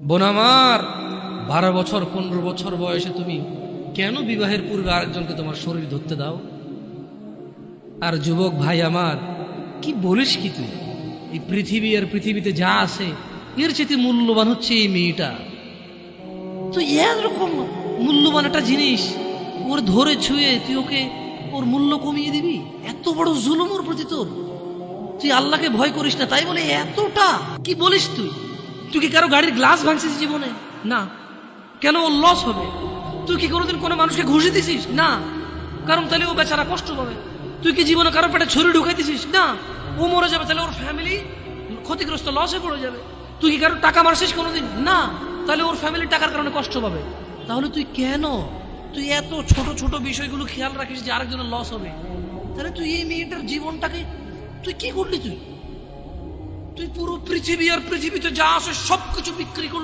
বোন আমার, 12 বছর 15 বছর বয়সে তুমি কেন বিবাহের পূর্বে আরেকজনকে তোমার শরীর ধরতে দাও? আর যুবক ভাই আমার, কি বলিস কি তুই? এই পৃথিবী আর পৃথিবীতে যা আছে এর চেয়ে মূল্যবান হচ্ছে এই মেয়েটা। তুই এরকম মূল্যবান একটা জিনিস ওর ধরে ছুঁয়ে তুই ওকে ওর মূল্য কমিয়ে দিবি? এত বড় জুলুম ওর প্রতি তোর! তুই আল্লাহকে ভয় করিস না তাই বলে এতটা? কি বলিস তুই? তুই কি কারো গাড়ির গ্লাস ভাঙছিস জীবনে? না। কেন? ওর লস হবে। তুই কি কোনোদিন কোনো মানুষকে ঘুষি দিছিস? না। কারণ তাহলে ও বেচারা কষ্ট পাবে। তুই কি জীবনে কারো পেটে ছুরি ঢুকাইতেছিস? না। ও মরে যাবে, তাহলে ওর ফ্যামিলি ক্ষতিগ্রস্ত, লসে পড়ে যাবে। তুই কি কারো টাকা মারছিস কোনোদিন? না। তাহলে ওর ফ্যামিলি টাকার কারণে কষ্ট পাবে। তাহলে তুই কেন তুই এত ছোট ছোট বিষয়গুলো খেয়াল রাখিস যে আরেকজনের লস হবে? তাহলে তুই এই মেয়েটার জীবনটাকে তুই কি করলি? তুই তুই পুরো পৃথিবী আর পৃথিবীতে যা আছে সবকিছু বিক্রি করলি।